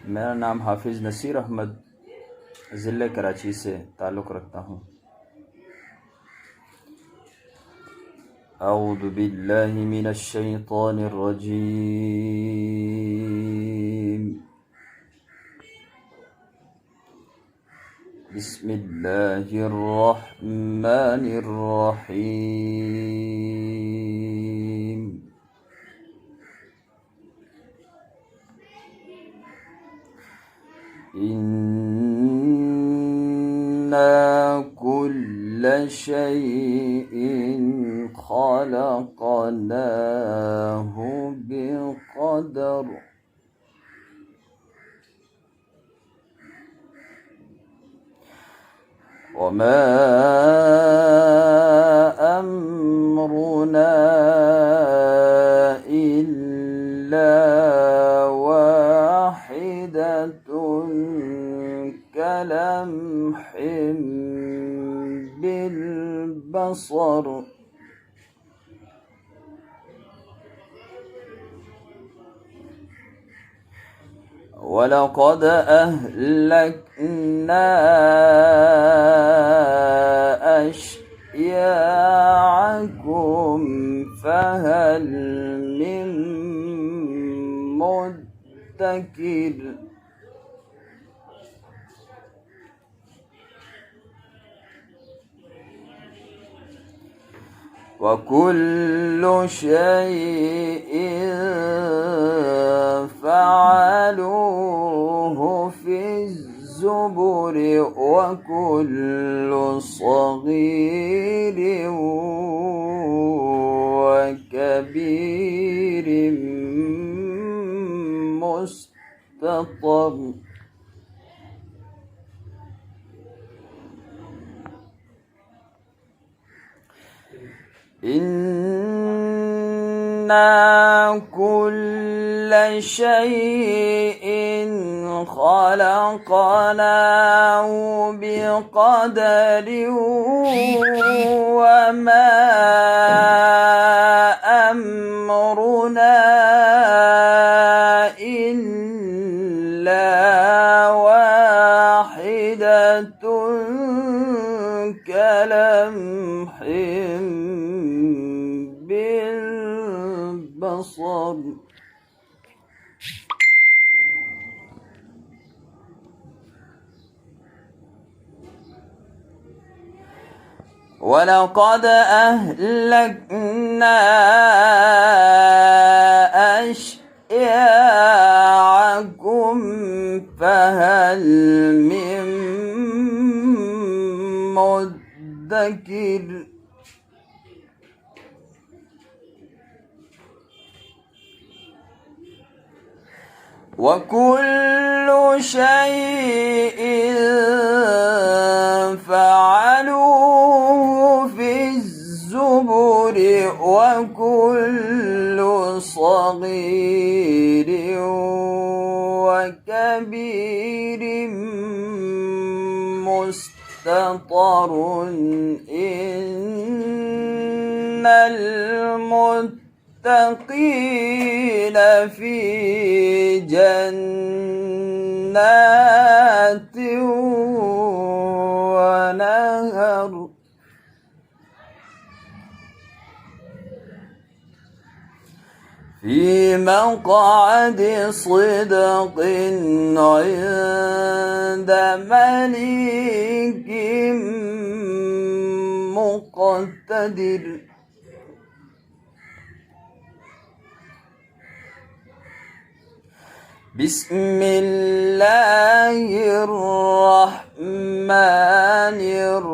मेरा नाम हाफिज़ नसीर अहमद ज़िले कराची से ताल्लुक़ रखता हूँ। अऊज़ु बिल्लाहि मिनश शैतानिर रजीम। बिस्मिल्लाहिर रहमानिर रहीम। इन्ना कुल्ला शैइन खलक़नाहु बिक़दर। वमा अम्रुना इल्ला वाहिदतुन कलम्हिन बिलबसर। वलक़द अहलकना अश्याअकुम फहल मिन मुद्दकिर। वकुल्लु शैइन फ़अलूहु फ़िज़्ज़ुबुर वकुल्लु صغीरिन वकबीरिन मुस्ततर। इन्ना कुल्ला शैइन खलक़नाहु बिक़दरिन वमा अम्रुना इल्ला वाहिदतुन कलम्हिन बिलबसर। वलक़द अहलकना अश्याअकुम फहल मिन मुद्दकिर। वकुल्लु शैइन फ़अलूहु फ़िज़्ज़ुबुर वकुल्लु صغीरिन वकबीरिन मुस्ततर। इन्नल मुत्तक़ीन फ़ी जन्नातिन वनहर। फ़ी मक़अद सिदक़ इंद मलिक मुक़तदिर। बिस्मिल्लाहिर रहमानिर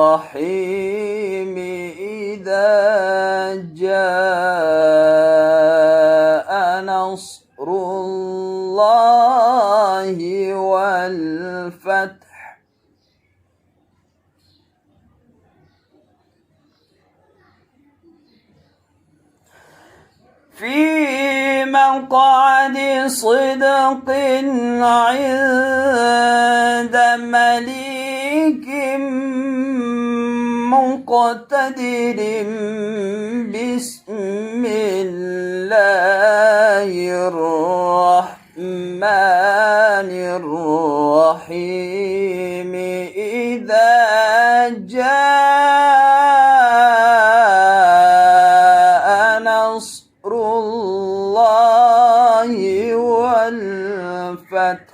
रहीम। इज़ा जाअ नस्रुल्लाहि वल फ़त्ह। फ़ी मक़अद सिदक़ इंद मलिक मुक़तदिर। बिस्मिल्लाहिर रहमानिर الرحيم إذا جاء نصر الله والفتح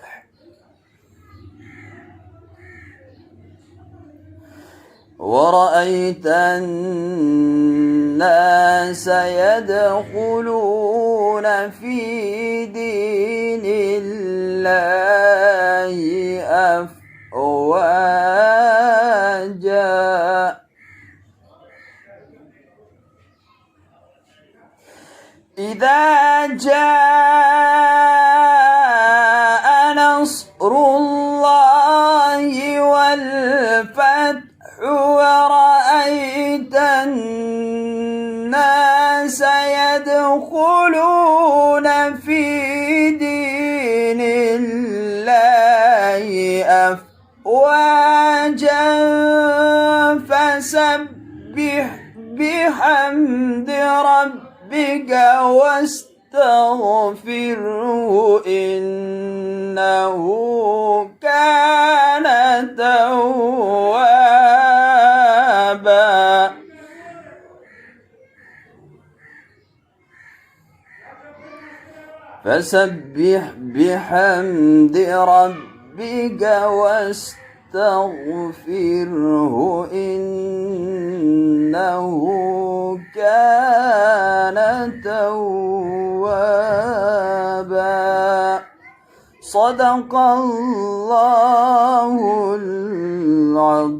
ورأيت الناس يدخلون في دين الله أفواجا إذا جاء نصر الله والفتح ورأيت الناس يدخلون في دين الله أفواجا فسبح بحمد ربك واستغفره إنه كان توابا فسبح بحمد ربك واستغفره إنه كان توابا صدق الله العظيم.